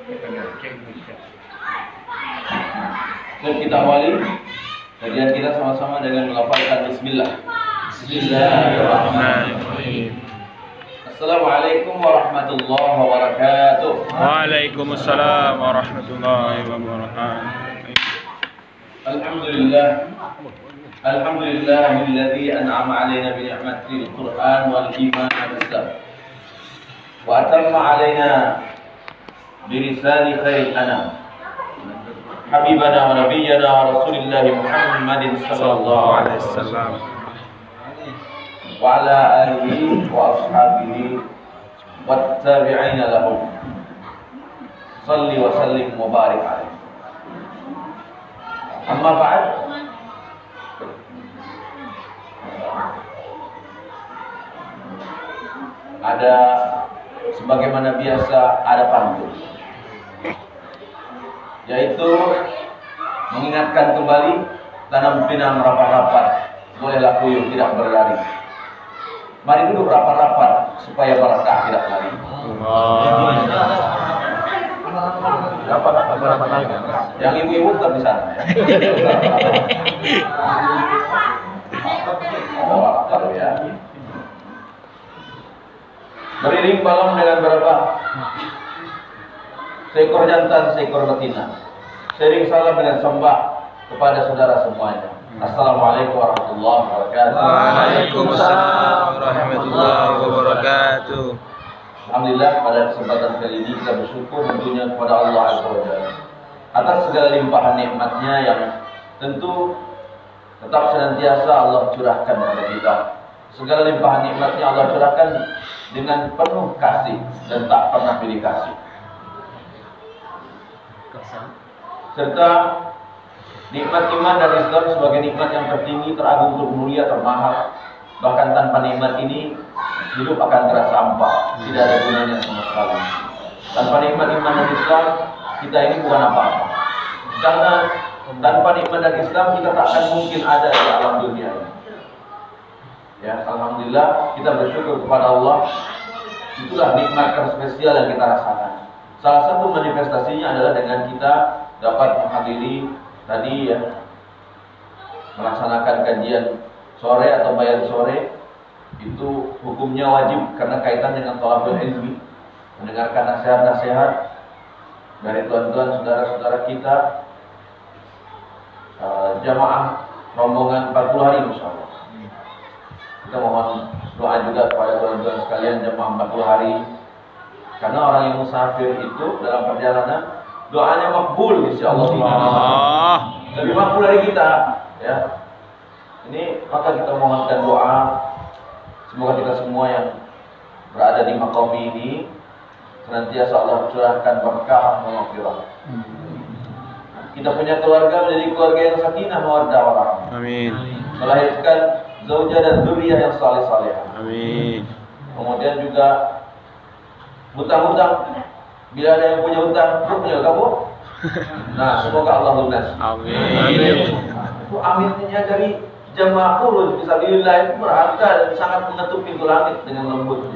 Kita awali kajian kita sama-sama dengan melafalkan Bismillah. Bismillahirrahmanirrahim. Assalamualaikum warahmatullahi wabarakatuh. Waalaikumsalam warahmatullahi wabarakatuh. Alhamdulillah. Alhamdulillahilladzi an'ama 'alaina bi ni'matil Qur'an wal iman wal Islam. Wa atamma 'alaina bi risali khairil anam. Habibana wa nabiyyana wa rasulillahi Muhammadin sallallahu alaihi wasallam. Wa ala alihi wa ashabihi wattabi'ina lahum. Shalli wa sallim wa barik alaihi. Amma ba'd. Ada sebagaimana biasa ada pantun, yaitu mengingatkan kembali tanam pinang rapat-rapat, bolehlah kuyuh tidak berlari. Mari duduk rapat-rapat supaya barakah tidak lari. Rapat-rapat lagi. Yang ibu-ibu tetap di sana ya. Kalau ya. Beriring balong dengan berapa? Seekor jantan, seekor betina. Sering salam dengan sembah kepada saudara semuanya. Assalamualaikum warahmatullahi wabarakatuh. Waalaikumsalam warahmatullahi wabarakatuh. Alhamdulillah pada kesempatan kali ini kita bersyukur tentunya kepada Allah Azza wa Jalla atas segala limpahan nikmatnya yang tentu tetap senantiasa Allah curahkan kepada kita. Segala limpahan nikmatnya Allah curahkan dengan penuh kasih dan tak pernah pilih kasih. Serta nikmat iman dan Islam sebagai nikmat yang tertinggi, teragung, termulia, termahal. Bahkan tanpa nikmat ini hidup akan terasa hampa, tidak ada gunanya sama sekali. Tanpa nikmat iman dan Islam kita ini bukan apa-apa. Karena tanpa nikmat dan Islam kita tak akan mungkin ada di alam dunia ini. Ya, alhamdulillah kita bersyukur kepada Allah. Itulah nikmat terspesial yang kita rasakan. Salah satu manifestasinya adalah dengan kita dapat menghadiri tadi ya, melaksanakan kajian sore atau bayan sore. Itu hukumnya wajib karena kaitan dengan thalabul ilmi, mendengarkan nasihat-nasihat dari tuan-tuan saudara-saudara kita, jamaah rombongan 40 hari insyaallah. Kita mohon doa juga kepada tuan-tuan sekalian jamaah 40 hari. Karena orang yang musafir itu dalam perjalanan doanya makbul insyaallah. Lebih makbul dari kita, ya. Ini maka kita mohonkan doa semoga kita semua yang berada di maqam ini senantiasa Allah curahkan berkah maghfirah. Kita punya keluarga menjadi keluarga yang sakinah mawaddah warahmah. Amin. Melahirkan zaujah dan dzurriyyah yang saleh-saleh. Amin. Kemudian juga hutang-hutang, bila ada yang punya hutang, punya kamu. Nah, semoga Allah lunas. Amin. Itu aminnya dari jamaah urus fisabilillah itu berharga dan sangat mengetuk pintu langit dengan lembutnya.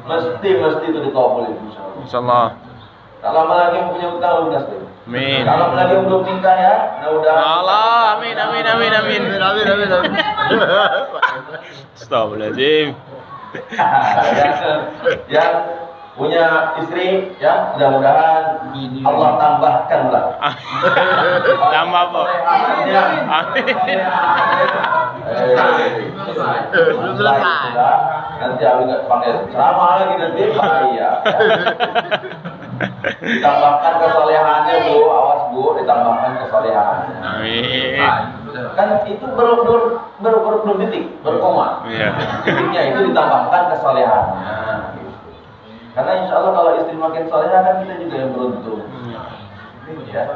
Mesti itu dikabul insyaallah. Tak lama lagi yang punya hutang lunas deh. Amin. Tak lama lagi yang belum nikah ya, mudah-mudahan. Allah, amin. Astagfirullahaladzim. Yang punya istri ya, mudah-mudahan Allah tambahkanlah. Tambah apa? Belum selesai. Nanti aku nggak pakai ceramah lagi nanti bahaya. Ditambahkan kesolehannya bu, awas bu, ditambahkan kesolehannya. Amin. Kan itu belum titik, berkoma. Titiknya itu ditambahkan kesolehannya. Karena insya Allah kalau istri makin soleha kan kita juga yang beruntung. Ya.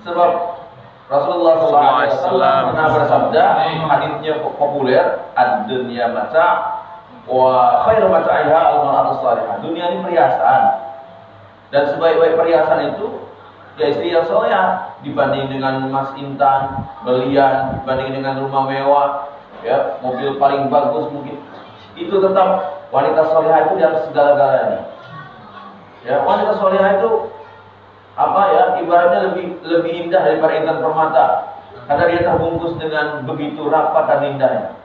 Sebab Rasulullah SAW pernah bersabda, hadisnya populer, ad-dunya mata' wa khairu mata'iha al-mar'atu salihah. Dunia ini perhiasan. Dan sebaik-baik perhiasan itu ya istri yang soleha, dibanding dengan emas intan, berlian, dibanding dengan rumah mewah, ya, mobil paling bagus mungkin. Itu tetap wanita soleha itu di atas segala-galanya. Ya, wanita solehah itu apa ya? Ibaratnya lebih indah daripada intan permata. Karena dia terbungkus dengan begitu rapat dan indahnya.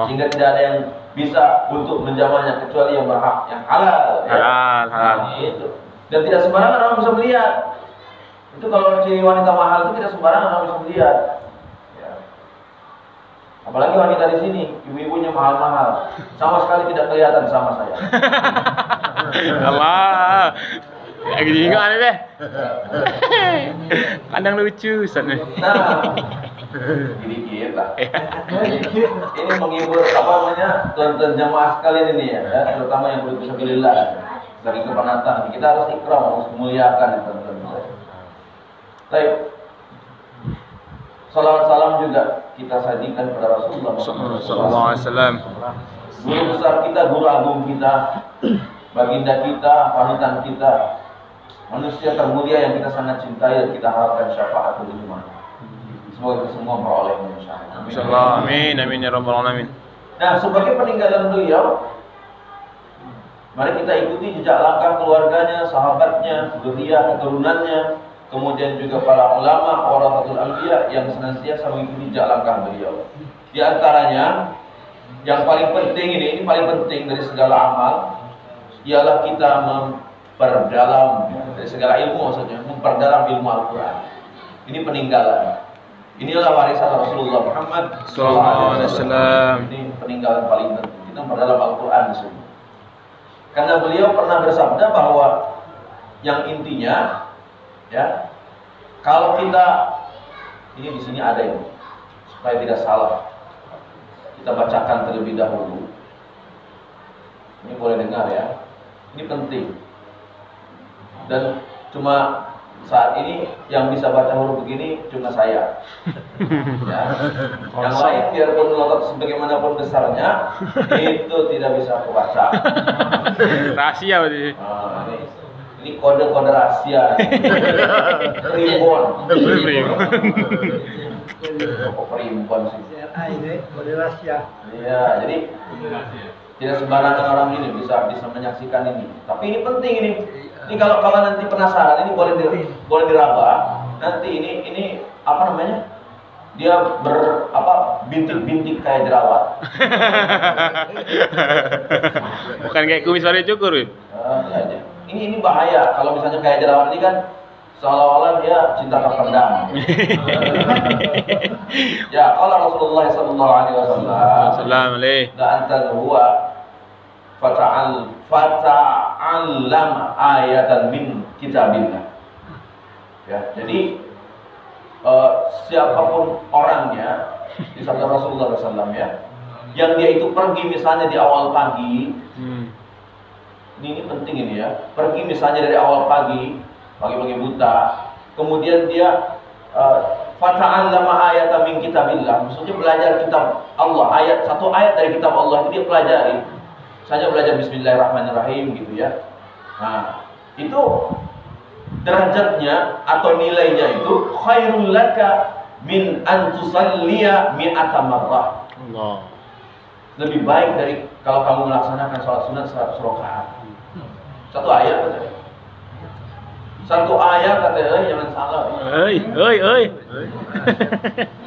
Sehingga tidak ada yang bisa untuk menjamahnya kecuali yang berhak, yang halal. Halal, halal. Itu. Dan tidak sembarangan orang bisa melihat. Itu kalau ciri wanita mahal itu tidak sembarangan orang bisa melihat. Ya. Apalagi wanita di sini, ibu-ibunya mahal-mahal, sama sekali tidak kelihatan sama saya. Allah. Ya gini enggak aneh deh. Kadang lucu sana. Nah, dikit lah. Ini menghibur apa namanya tuan-tuan jamaah sekalian ini ya, terutama yang belum bisa bilillah dari kepenatan. Kita harus ikram, harus memuliakan tuan-tuan. Baik. Salawat salam juga kita sajikan kepada Rasulullah sallallahu alaihi wasallam. Guru besar kita, guru agung kita, baginda kita, panutan kita, manusia termulia yang kita sangat cintai dan kita harapkan syafaatul ummah. Semoga kita semua berolehnya insyaallah. Insyaallah. Amin amin ya rabbal alamin. Nah, sebagai peninggalan beliau, mari kita ikuti jejak langkah keluarganya, sahabatnya, zuriyah, keturunannya, kemudian juga para ulama, warasatul anbiya yang senantiasa mengikuti jejak langkah beliau. Di antaranya yang paling penting ini paling penting dari segala amal ialah kita memperdalam dari segala ilmu, maksudnya memperdalam ilmu Al-Qur'an. Ini peninggalan. Inilah warisan Rasulullah Muhammad sallallahu alaihi wasallam. Ini peninggalan paling penting. Kita memperdalam Al-Qur'an di sini. Karena beliau pernah bersabda bahwa yang intinya ya, kalau kita ini di sini ada ini supaya tidak salah, kita bacakan terlebih dahulu. Ini boleh dengar ya, ini penting. Dan cuma saat ini yang bisa baca huruf begini cuma saya. Ya. Yang lain biarpun melotot sebagaimanapun besarnya itu tidak bisa aku baca. Rahasia berarti. Ini kode-kode rahasia. Primbon. Kok primbon sih? Kode rahasia. Iya, jadi tidak sembarangan orang ini bisa menyaksikan ini. Tapi ini penting ini. Ini kalau nanti penasaran ini boleh diraba. Nanti ini apa namanya? Dia bintik-bintik kayak jerawat. Bukan kayak kumis pada cukur. Ini bahaya kalau misalnya kayak jerawat ini kan seolah-olah dia cinta terpendam. Ya, kalau Rasulullah sallallahu alaihi wasallam la anta huwa fata'allam ayatan min kitabillah. Ya, jadi siapapun orangnya di sabda Rasulullah SAW ya, yang dia itu pergi misalnya di awal pagi, ini penting ini ya, pergi misalnya dari awal pagi buta, kemudian dia fata'allama ayatan min kitabillah, maksudnya belajar kitab Allah, satu ayat dari kitab Allah itu dia pelajari. Saja belajar Bismillahirrahmanirrahim gitu ya. Nah, itu derajatnya atau nilainya itu khairul laka min an tusalliya mi'ata marrah. Allah. Lebih baik dari kalau kamu melaksanakan sholat sunat 100 rakaat. Satu ayat katanya. Satu ayat katanya, jangan salah.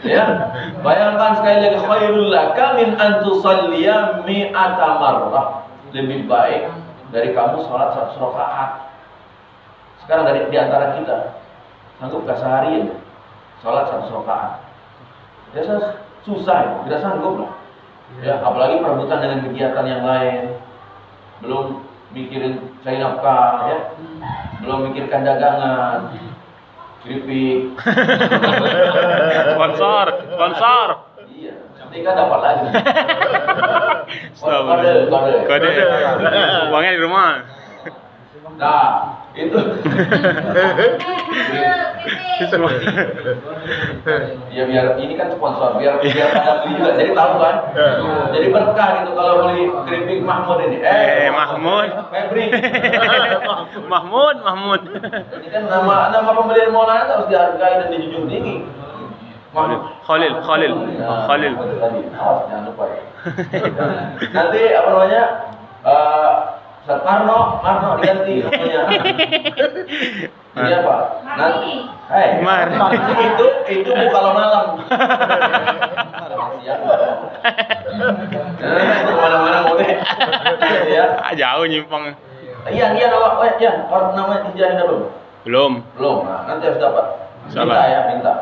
Ya, bayangkan sekali lagi khairul laka min an tusalliya mi'ata marrah. Lebih baik dari kamu sholat 100 rakaat. Sekarang di antara kita sanggup gak sehari sholat 100 rakaat? Biasa susah, tidak sanggup lah. Ya, apalagi perebutan dengan kegiatan yang lain. Belum mikirin cari nafkah ya. Belum mikirkan dagangan. Keripik. Sponsor. Iya, nanti kan dapat lagi. Kode. Uangnya di rumah. Nah, itu. Ya biar ini kan sponsor, biar ada beli juga, jadi tahu kan. Jadi berkah gitu kalau beli keripik Mahmud ini. Mahmud. Febri. Mahmud. Ini kan nama pembelian Maulana harus dihargai dan dijunjung tinggi. Khalil. Jangan lupa ya. Nanti apa namanya? Ustaz Marno diganti namanya. Iya Pak. Nanti, Mar. itu kalau malam. Itu kemana-mana mau deh. Ya. Jauh nyimpang. Iya, awak, ya, orang namanya hijrah belum? Belum. Nah, nanti harus dapat. Salah. Minta.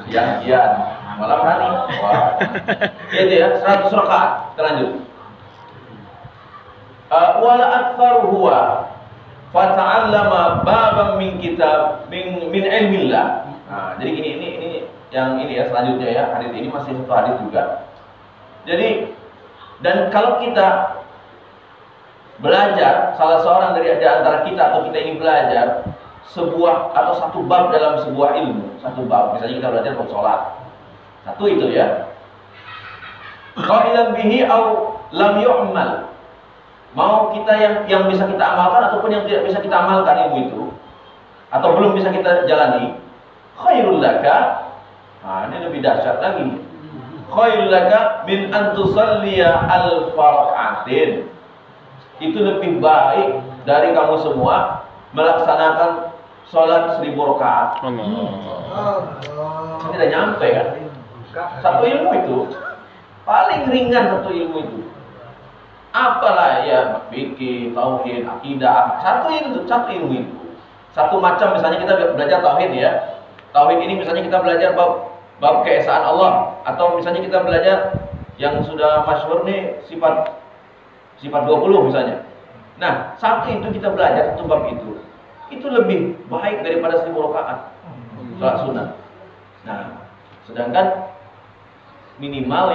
Janjian malam hari. Wah. Itu ya, 100 rakaat. Kita lanjut. Wala aktsaru huwa fata'allama baban min kitab min ilmillah. Nah, jadi ini yang ini ya selanjutnya ya. Hadis ini masih satu hadis juga. Jadi dan kalau kita belajar, salah seorang dari antara kita atau kita ini belajar sebuah atau satu bab dalam sebuah ilmu, satu bab, misalnya kita belajar bab sholat, satu itu ya, qailan bihi au lam yu'mal, mau kita yang bisa kita amalkan ataupun yang tidak bisa kita amalkan ilmu itu, atau belum bisa kita jalani, khairul laka. Nah, ini lebih dahsyat lagi. Khairul laka min an tusalliya al-farqatin. Itu lebih baik dari kamu semua melaksanakan sholat 1000 rakaat. Tidak nyampe kan? Satu ilmu itu paling ringan, satu ilmu itu. Apalah ya, fikih, tauhid, akidah, satu ilmu itu. Satu macam misalnya kita belajar tauhid ya. Tauhid ini misalnya kita belajar bab keesaan Allah, atau misalnya kita belajar yang sudah masyhur nih sifat 20 misalnya. Nah, satu itu kita belajar satu bab itu lebih baik daripada 1000 rakaat sholat sunnah. Nah, sedangkan minimal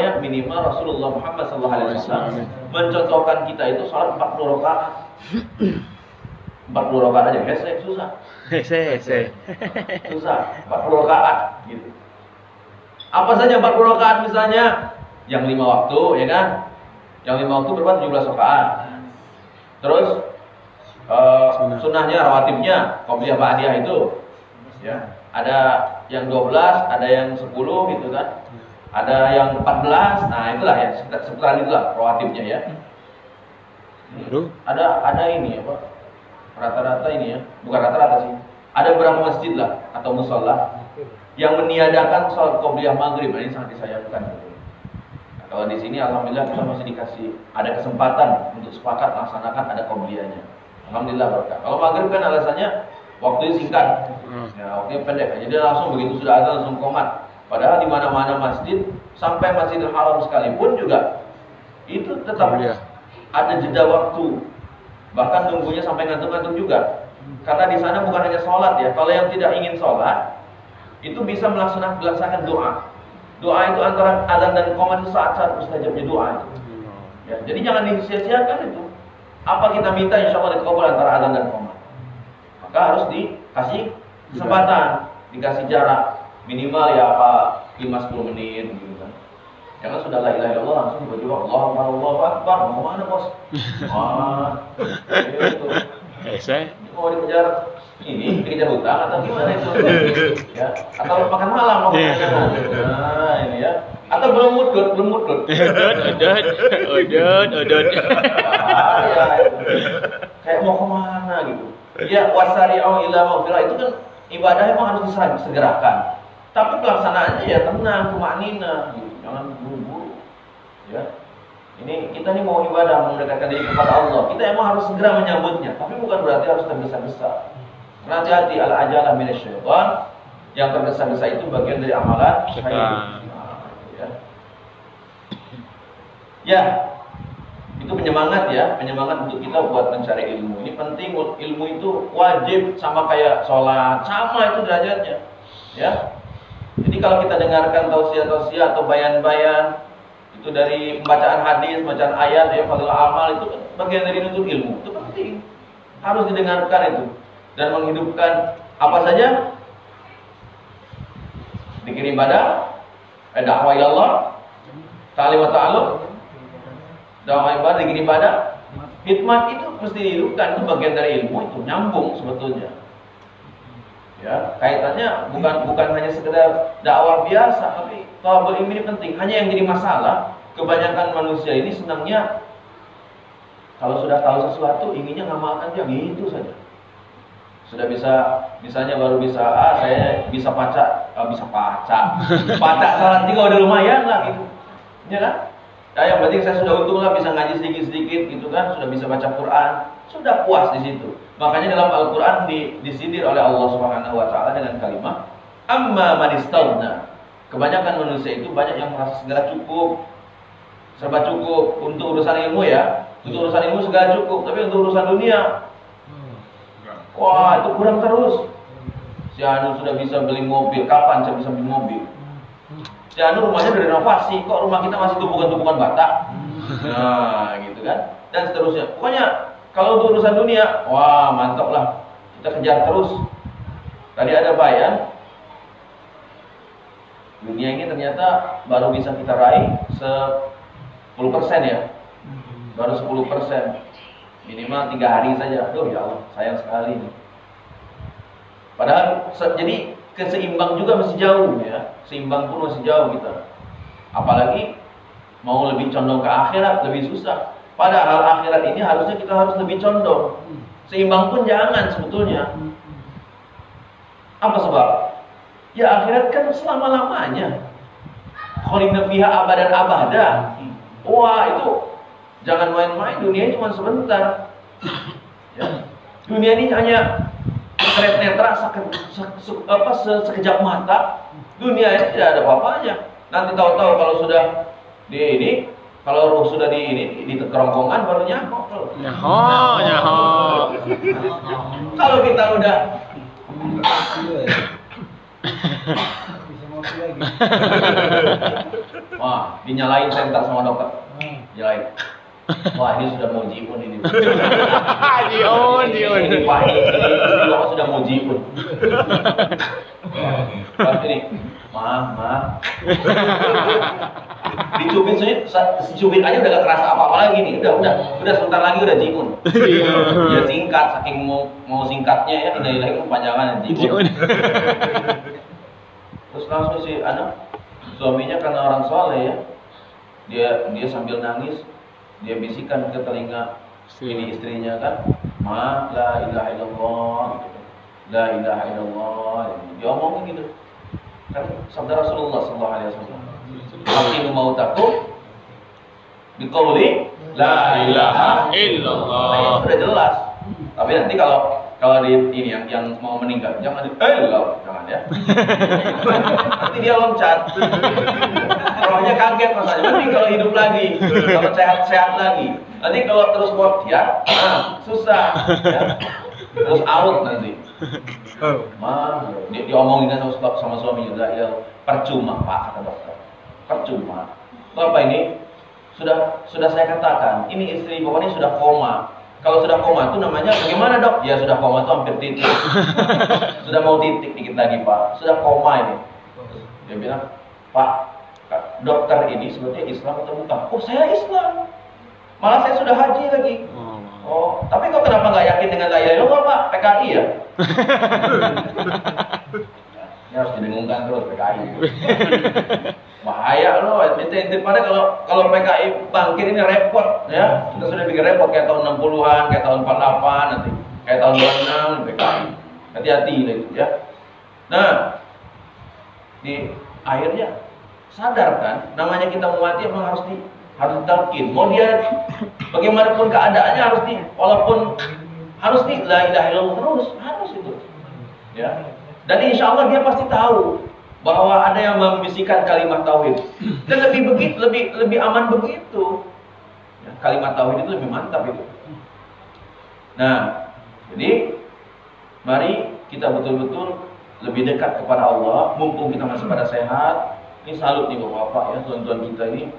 Rasulullah Muhammad SAW mencontohkan kita itu sholat 40 rakaat. 40 rakaat aja susah. Susah 40 rakaat gitu. Apa saja 40 rakaat misalnya? Yang 5 waktu, ya kan? Yang 5 waktu berapa? 17 rakaat. Terus sunnahnya, rawatibnya, qobliyah ba'diyah itu. Ya, ada yang 12, ada yang 10 gitu kan. Ada yang 14. Nah, itulah ya, seputaran itulah rawatibnya ya. Ada ini apa? Rata-rata ini ya, bukan rata-rata sih. Ada beberapa masjid lah atau musholla yang meniadakan sholat qobliyah maghrib. Ini sangat disayangkan. Nah, kalau di sini alhamdulillah kita masih dikasih ada kesempatan untuk sepakat melaksanakan ada qobliyahnya. Alhamdulillah berkah. Kalau maghrib kan alasannya waktunya singkat, ya waktunya pendek. Jadi langsung begitu sudah azan langsung qomat. Padahal di mana-mana masjid sampai Masjidil Haram sekalipun juga itu tetap ada jeda waktu. Bahkan tunggunya sampai ngantuk-ngantuk juga. Karena di sana bukan hanya sholat ya. Kalau yang tidak ingin sholat itu bisa melaksanakan doa. Doa itu antara azan dan qomat itu saat-saat mustajabnya doa itu. Ya, jadi jangan disia-siakan itu. Apa kita minta insya Allah dikabul antara azan dan qomat. Maka harus dikasih kesempatan, dikasih jarak minimal ya apa 5-10 menit gitu kan. Jangan sudah la ilaha illallah langsung tiba-tiba Allahu Akbar. Mau mana bos? Itu. Mau dikejar dikejar hutang atau gimana itu? Ya, atau makan malam mau kemana? Nah, ini ya. Atau belum mudut. Odot. Kayak mau kemana gitu. Ya, wasari'u ila maghfirah itu kan ibadah emang harus disegerakan. Tapi pelaksanaannya ya tenang, tumanina gitu. Jangan buru-buru. Ya. Ini kita nih mau ibadah, mendekatkan diri kepada Allah. Kita emang harus segera menyambutnya, tapi bukan berarti harus tergesa-gesa. Karena hati-hati al-ajalah minasyaitan. Yang tergesa-gesa itu bagian dari amalan syaitan. Ya, itu penyemangat ya, penyemangat untuk kita buat mencari ilmu. Ini penting, ilmu itu wajib sama kayak sholat, sama itu derajatnya. Ya, jadi kalau kita dengarkan tausiah-tausiah atau bayan-bayan itu dari pembacaan hadis, bacaan ayat ya, fadhil amal itu bagian dari nuntut ilmu. Itu penting, harus didengarkan itu dan menghidupkan apa saja. Dzikir ibadah, dakwah ilallah, ta'lim wa ta'allum. Dakwah ibadah, dzikir ibadah, khidmat itu mesti dihidupkan, itu bagian dari ilmu, itu nyambung sebetulnya. Ya, kaitannya bukan hanya sekedar dakwah biasa, tapi thalabul ilmi ini penting. Hanya yang jadi masalah kebanyakan manusia ini senangnya kalau sudah tahu sesuatu inginnya ngamalkan dia gitu saja. Sudah bisa, misalnya baru bisa, saya bisa baca salat juga udah lumayan lah gitu, ya kan? Ya, yang penting saya sudah untung lah bisa ngaji sedikit-sedikit gitu kan, sudah bisa baca Quran, sudah puas di situ. Makanya dalam Al-Quran disindir oleh Allah Subhanahu Wa Taala dengan kalimat amma man istaghna. Kebanyakan manusia itu banyak yang merasa segala cukup, serba cukup untuk urusan ilmu ya, untuk urusan ilmu segala cukup, tapi untuk urusan dunia, wah itu kurang terus. Si Anu sudah bisa beli mobil, kapan saya bisa beli mobil? Si Anu rumahnya udah renovasi, kok rumah kita masih tumpukan-tumpukan bata? Nah gitu kan, dan seterusnya. Pokoknya kalau untuk urusan dunia, wah mantap lah, kita kejar terus. Tadi ada bayan, dunia ini ternyata baru bisa kita raih 10% ya, baru 10%, minimal 3 hari saja. Aduh ya Allah, sayang sekali nih. Padahal jadi keseimbang juga masih jauh ya, seimbang pun masih jauh kita. Apalagi mau lebih condong ke akhirat lebih susah. Padahal akhirat ini harusnya kita harus lebih condong. Seimbang pun jangan sebetulnya. Apa sebab? Ya akhirat kan selama-lamanya. Khalidna fiha abadan abada. Wah itu jangan main-main, dunia ini cuma sebentar. Ya. Dunia ini hanya keret netra sekejap mata. Dunia ini tidak ada apa-apanya. Nanti tahu-tahu kalau sudah di ini, kalau ruh sudah di kerongkongan baru nyaho. Nyaho. Kalau kita udah Bisa ngopi lagi. wah, dinyalain senter sama dokter. Nyalain. Wah, ini sudah mau jiun ini. Jiun. Ini Pak, ini kok sudah mau jiun. Pas ini, ma. Dicubit aja udah gak kerasa apa-apa lagi nih. Udah sebentar lagi udah jiun. Ya singkat, saking mau singkatnya ya, ini kepanjangan jiun. Terus langsung si anak suaminya karena orang soleh ya, dia sambil nangis, dia bisikan ke telinga ini istrinya kan, ma la ilaha illallah gitu. La ilaha illallah gitu. Dia omongin gitu kan, sabda Rasulullah SAW, hakimu mautakum biqauli la ilaha illallah. Nah, itu udah jelas. Tapi nanti kalau di ini yang mau meninggal jangan jangan ya. Nanti dia loncat. Rohnya kaget rasanya. Nanti kalau hidup lagi, kalau sehat lagi. Nanti kalau terus mau susah ya. Terus out nanti. Diomongin kan sama suaminya, ya percuma Pak, kata dokter. Percuma. Bapak ini sudah saya katakan, ini istri Bapak ini sudah koma. Kalau sudah koma itu namanya bagaimana dok? Ya sudah koma itu hampir titik. Sudah mau titik dikit lagi Pak. Sudah koma ini. Dia bilang, Pak, dokter ini sebetulnya Islam atau bukan? Oh saya Islam. Malah saya sudah haji lagi. Oh, tapi kok kenapa nggak yakin dengan la ilaha illallah Pak? PKI ya? Ini harus didengungkan terus PKI. Bahaya loh, daripada kalau PKI bangkit ini repot ya. Kita sudah bikin repot kayak tahun 60-an, kayak tahun 48 nanti, kayak tahun 26 PKI. Hati-hati lah itu ya. Nah, di akhirnya sadar kan, namanya kita mau mati emang harus ditalkin. Mau dia bagaimanapun keadaannya walaupun harus la ilaha illallah terus, harus itu. Ya. Dan insya Allah dia pasti tahu bahwa ada yang membisikkan kalimat tauhid. Dan lebih aman begitu. Ya, kalimat tauhid itu lebih mantap itu. Nah, jadi mari kita betul-betul lebih dekat kepada Allah, mumpung kita masih pada sehat. Ini salut nih Bapak ya, tuan-tuan kita ini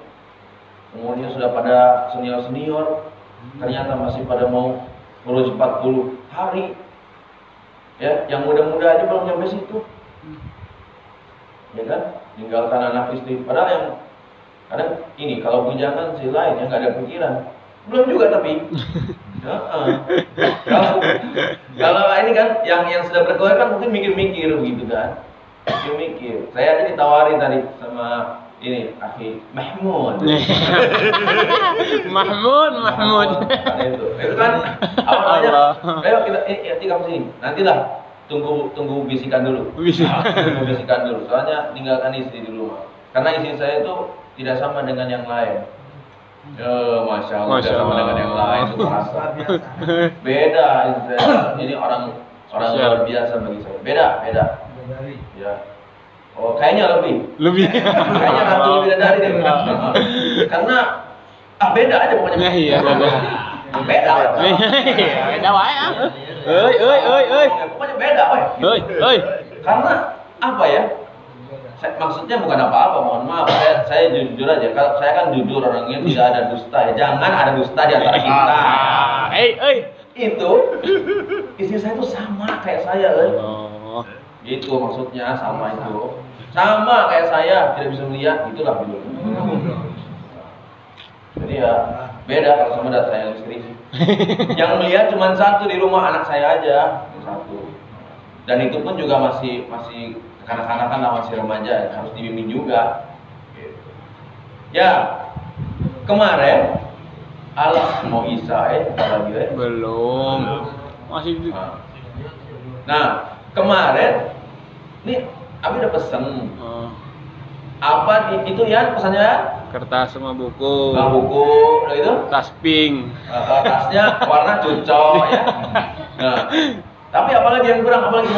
semuanya sudah pada senior-senior, ternyata masih pada mau menuju 40 hari. Ya, yang muda-muda aja belum nyampe situ. Ya kan, tinggalkan anak istri. Padahal yang kadang ini kalau bujangan si lain yang nggak ada pikiran, belum juga tapi. Kalau ini kan yang sudah berkeluarga kan mungkin mikir-mikir gitu kan, mikir. Saya aja ditawari tadi sama ini akhi Mahmud. Mahmud. Nah, itu kan awalnya. Ayo kita tinggal sini. Nantilah tunggu bisikan dulu. Tunggu bisikan dulu. Soalnya tinggalkan istri di rumah. Karena istri saya itu tidak sama dengan yang lain. Masya Allah, tidak sama dengan yang lain. Itu merasa beda. Ini orang luar biasa bagi saya. Beda. Ya. Oh, kayaknya lebih. Kayaknya ratu lebih dari deh. Karena beda aja pokoknya. Iya. Beda. Beda wae. Pokoknya beda, Euy. Karena apa ya? Maksudnya bukan apa-apa, mohon maaf. Saya jujur aja. Kalau saya kan jujur orangnya, tidak ada dusta ya. Jangan ada dusta di antara kita. Itu istri saya tuh sama kayak saya, Oh. Itu maksudnya sama itu. Sama kayak saya, tidak bisa melihat, itulah dulu. Jadi ya beda kalau sama data saya istri. Yang melihat cuma satu di rumah, anak saya aja, satu. Dan itu pun juga masih kanak-kanakan lah, masih remaja, harus dibimbing juga. Gitu. Ya, kemarin Allah mau Isa lagi Belum. Masih Nah, kemarin nih Abi udah pesen. Apa itu ya pesannya? kertas sama buku. Buku, udah itu? Tas pink. Tasnya warna cocok ya. Nah, tapi apalagi yang kurang? Apalagi?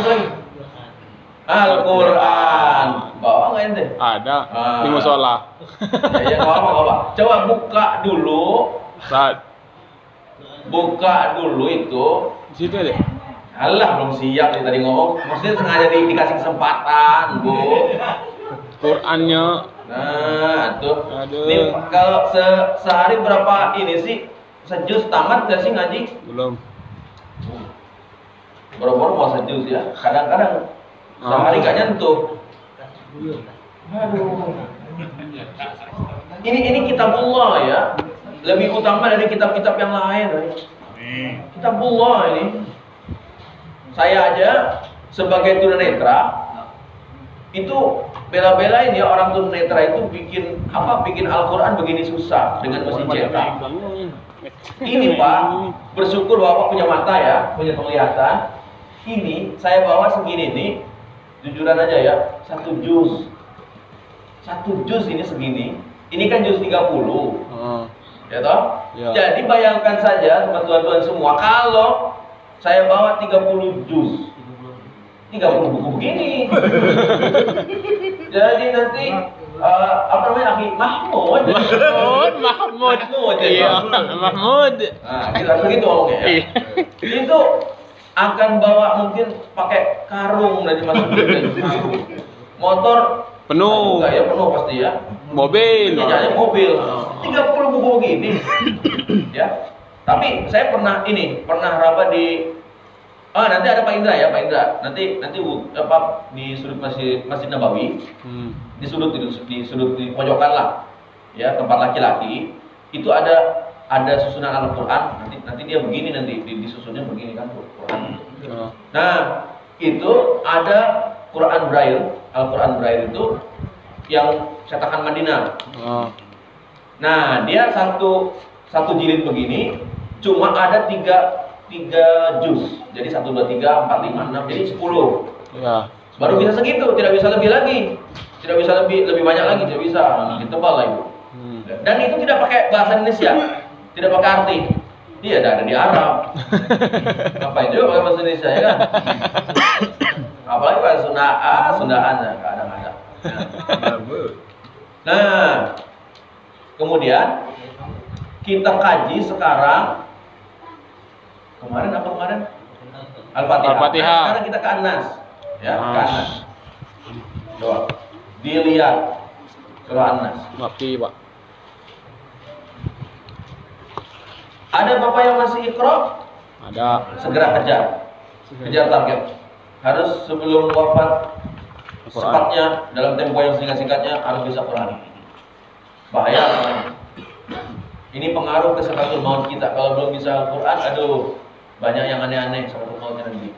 Al-Quran. Bawa nggak ente? Ada di musola. Ya nggak apa-apa. Coba buka dulu. Saat Buka dulu itu. di situ aja. Alah, belum siap nih tadi ngomong. Maksudnya sengaja dikasih kesempatan, Bu. Qurannya. Nah, tuh. Aduh. Ini kalau sehari berapa ini sih? Sejus tamat nggak sih ngaji? Belum. Boro-boro mau sejus ya. Kadang-kadang sehari nggak nyentuh. Aduh. Ini kitabullah ya. Lebih utama dari kitab-kitab yang lain. Kitabullah ini. Saya aja sebagai tunanetra itu bela-belain ya, orang tunanetra itu bikin Al-Quran begini susah dengan mesin cetak. Ini Pak, bersyukur Bapak punya mata ya, punya penglihatan. Ini saya bawa segini nih, jujuran aja ya, satu juz ini segini. Ini kan juz 30. Ya toh? Ya. Jadi bayangkan saja teman-teman semua, kalau saya bawa 30 juz, 30 buku begini. Jadi nanti apa namanya, akhi Mahmud. Iya, Mahmud. Nah, kita begitu ngomongnya ya. Itu akan bawa mungkin pakai karung dan dimasukin motor Penuh. Ya penuh pasti ya. Mobil. Iya, mobil. 30 buku begini. Ya. Tapi saya pernah raba di nanti ada Pak Indra ya, Pak Indra. Nanti apa di sudut Masjid Nabawi. Di sudut di pojokan lah. Ya, tempat laki-laki itu ada susunan Al-Qur'an. Nanti dia begini, nanti disusunnya begini kan Quran. Nah, itu ada Quran Braille, Al-Quran Braille itu yang cetakan Madinah. Nah, dia satu jilid begini, cuma ada tiga juz. Jadi 1, 2, 3, 4, 5, 6, jadi 10. Ya. Baru bisa segitu, tidak bisa lebih lagi. Tidak bisa lebih banyak lagi, tidak bisa. Ditebal lah itu. Dan itu tidak pakai bahasa Indonesia, tidak pakai arti. Dia ada di Arab. Ngapain juga pakai bahasa Indonesia ya kan? Apalagi bahasa Sundaan ya, kadang-kadang. Nah, kemudian kita kaji sekarang. Kemarin? Al-Fatihah. Sekarang kita ke An-Nas. Ya, ke An-Nas. Coba dilihat surah An-Nas. Mati, Pak. Ada Bapak yang masih Iqra? Ada. Segera kejar target. Harus sebelum wafat sepatnya, dalam tempo yang singkat-singkatnya harus bisa Quran. Bahaya namanya. Ini pengaruh ke sakaratul maut kita. Kalau belum bisa Al-Quran, aduh, banyak yang aneh-aneh sakaratul mautnya nanti.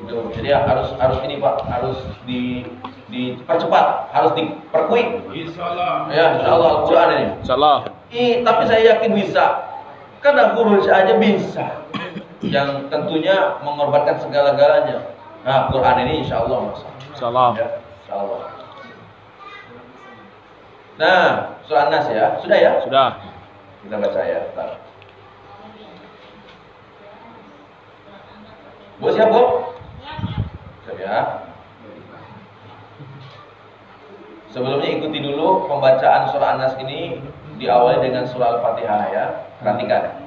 Gitu. Jadi harus ini Pak, harus dipercepat, harus diperkuik. Insyaallah. Ya, insyaallah Al-Qur'an ini. Insyaallah. Tapi saya yakin bisa. Karena huruf aja bisa. Yang tentunya mengorbankan segala-galanya. Nah, Quran ini insyaallah Mas. Insyaallah. Ya, insyaallah. Nah, surah An-Nas ya. Sudah ya? Sudah. Kita baca ya. Bentar. Bu siap, Bu? Siap ya. Sebelumnya ikuti dulu pembacaan surah An-Nas ini diawali dengan surah Al-Fatihah ya. Perhatikan.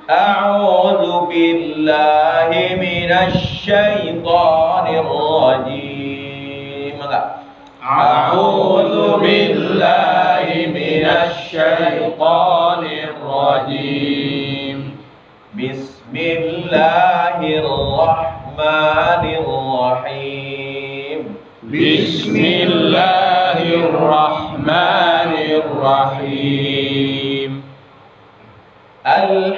A'udzu billahi minasy syaithanir rajim. Enggak? A'udzu billahi minasy syaithanir rajim. Bismillahirrahmanirrahim. Bismillahirrahmanirrahim. Alhamdulillah